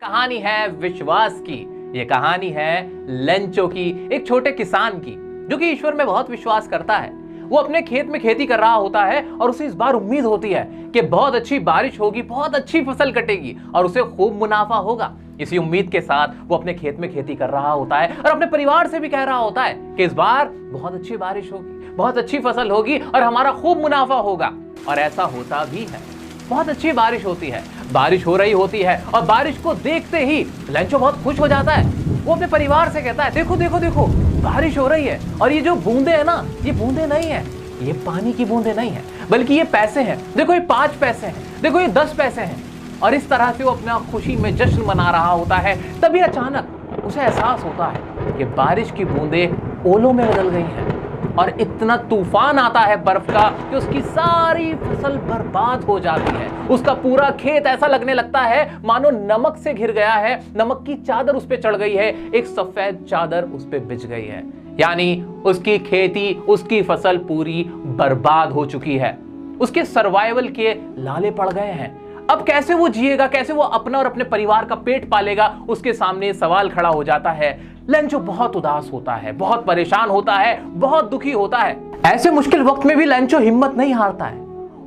कहानी है विश्वास की। ये कहानी है लेंचो की, एक छोटे किसान की जो कि ईश्वर में बहुत विश्वास करता है। वो अपने खेत में खेती कर रहा होता है और उसे इस बार उम्मीद होती है कि बहुत अच्छी बारिश होगी, बहुत अच्छी फसल कटेगी और उसे खूब मुनाफा होगा। इसी उम्मीद के साथ वो अपने खेत में खेती कर रहा होता है और अपने परिवार से भी कह रहा होता है कि इस बार बहुत अच्छी बारिश होगी, बहुत अच्छी फसल होगी और हमारा खूब मुनाफा होगा। और ऐसा होता भी है। बहुत अच्छी बारिश होती है, बारिश हो रही होती है और बारिश को देखते ही लेंचो बहुत खुश हो जाता है। वो अपने परिवार से कहता है, देखो देखो देखो बारिश हो रही है और ये जो बूंदे हैं ना, ये बूंदे नहीं है, ये पानी की बूंदे नहीं है, बल्कि ये पैसे हैं। देखो ये 5 पैसे हैं, देखो ये 10 पैसे हैं। और इस तरह से वो अपना खुशी में जश्न मना रहा होता है। तभी अचानक उसे एहसास होता है कि बारिश की बूंदे ओलों में बदल गई हैं और इतना तूफान आता है बर्फ का कि उसकी सारी फसल बर्बाद हो जाती है। उसका पूरा खेत ऐसा लगने लगता है मानो नमक से घिर गया है, नमक की चादर उस पे चढ़ गई है, एक सफेद चादर उस पे बिछ गई है। यानी उसकी खेती, उसकी फसल पूरी बर्बाद हो चुकी है। उसके सर्वाइवल के लाले पड़ गए हैं। अब कैसे वो जिएगा, कैसे वो अपना और अपने परिवार का पेट पालेगा, उसके सामने सवाल खड़ा हो जाता है। लेंचो बहुत उदास होता है, बहुत परेशान होता है, बहुत दुखी होता है। ऐसे मुश्किल वक्त में भी लेंचो हिम्मत नहीं हारता है।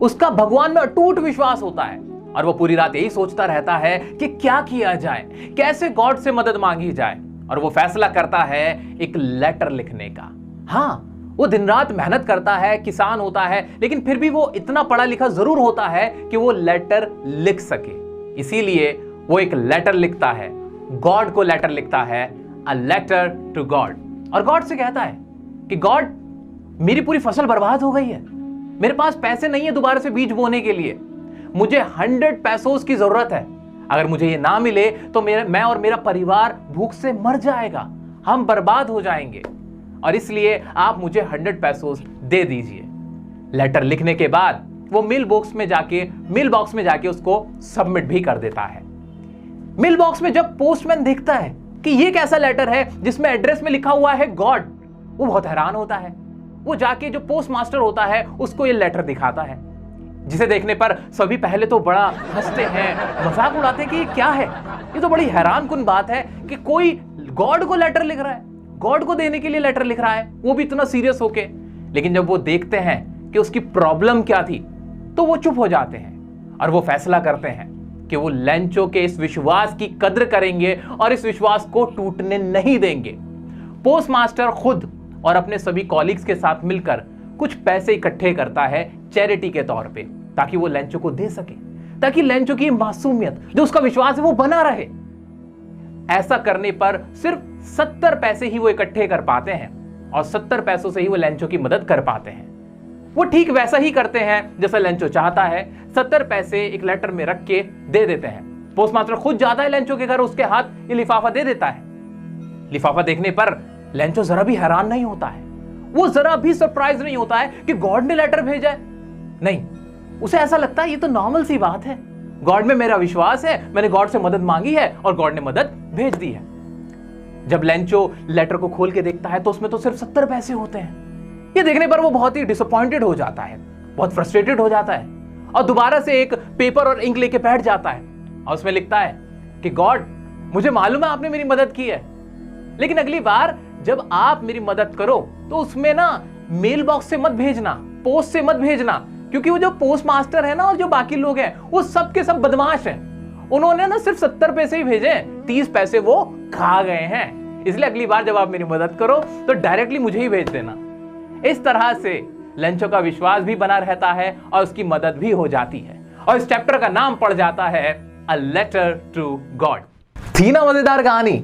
उसका भगवान में अटूट विश्वास होता है और वो पूरी रात यही सोचता रहता है कि क्या किया जाए, कैसे गॉड से मदद मांगी जाए। और वो फैसला करता है एक लेटर लिखने का। हाँ, वो दिन रात मेहनत करता है, किसान होता है, लेकिन फिर भी वो इतना पढ़ा लिखा जरूर होता है कि वो लेटर लिख सके। इसीलिए वो एक लेटर लिखता है, गॉड को लेटर लिखता है, अ लेटर टू गॉड। और गॉड से कहता है कि गॉड, मेरी पूरी फसल बर्बाद हो गई है, मेरे पास पैसे नहीं है दोबारा से बीज बोने के लिए, मुझे 100 पैसों की जरूरत है। अगर मुझे ये ना मिले तो मैं और मेरा परिवार भूख से मर जाएगा, हम बर्बाद हो जाएंगे, और इसलिए आप मुझे 100 पैसों दे दीजिए। लेटर लिखने के बाद वो मेल बॉक्स में जाके उसको सबमिट भी कर देता है। मेल बॉक्स में जब पोस्टमैन देखता है कि ये कैसा लेटर है जिसमें एड्रेस में लिखा हुआ है गॉड, वो बहुत हैरान होता है। वो जाके जो पोस्ट मास्टर होता है उसको ये लेटर दिखाता है, जिसे देखने पर सभी पहले तो बड़ा हंसते हैं, मजाक उड़ाते हैं कि ये क्या है। ये तो बड़ी हैरानकुन बात है कि कोई गॉड को लेटर लिख रहा है, गॉड को देने के लिए लेटर लिख रहा है, वो भी इतना सीरियस होके। लेकिन जब वो देखते हैं कि उसकी प्रॉब्लम क्या थी तो वो चुप हो जाते हैं और वो फैसला करते हैं कि वो लेंचो के इस विश्वास की कद्र करेंगे और इस विश्वास को टूटने नहीं देंगे। पोस्ट मास्टर खुद और अपने सभी कॉलीग्स के साथ मिलकर कुछ पैसे इकट्ठे करता है चैरिटी के तौर पे, ताकि वो लेंचो को दे सके, ताकि लेंचो की मासूमियत, जो उसका विश्वास है, वो बना रहे। ऐसा करने पर सिर्फ 70 पैसे ही वो इकट्ठे कर पाते हैं और 70 पैसों से ही वो लेंचो की मदद कर पाते हैं। वो ठीक वैसा ही करते हैं जैसा लेंचो चाहता है। 70 पैसे एक लेटर में रख के दे देते हैं। पोस्टमास्टर खुद जाता है लेंचो के घर, उसके हाथ ये लिफाफा दे देता है। लिफाफा देखने पर लेंचो जरा भी हैरान नहीं होता है, वो जरा भी सरप्राइज नहीं होता है कि गॉड ने लेटर भेजा है। नहीं, उसे ऐसा लगता है ये तो नॉर्मल सी बात है, गॉड में मेरा विश्वास है, मैंने गॉड से मदद मांगी है और गॉड ने मदद भेज दी है। जब लेंचो लेटर को खोल के देखता है तो उसमें तो सिर्फ 70 पैसे होते हैं। ये देखने पर वो बहुत ही डिसअपॉइंटेड हो जाता है, बहुत फ्रस्ट्रेटेड हो जाता है और दोबारा से एक पेपर और इंक लेके बैठ जाता है और उसमें लिखता है कि गॉड, मुझे मालूम है आपने मेरी मदद की है, लेकिन अगली बार जब आप मेरी मदद करो तो उसमें ना मेल बॉक्स से मत भेजना, पोस्ट से मत भेजना, क्योंकि वो जो पोस्ट मास्टर है ना और जो बाकी लोग हैं वो सब के सब बदमाश हैं। उन्होंने ना सिर्फ 70 पैसे ही भेजे, 30 पैसे वो खा गए हैं। इसलिए अगली बार जब आप मेरी मदद करो तो डायरेक्टली मुझे ही भेज देना। इस तरह से लेंचो का विश्वास भी बना रहता है और उसकी मदद भी हो जाती है और इस चैप्टर का नाम पड़ जाता है अ लेटर टू गॉड। थी ना मजेदार कहानी।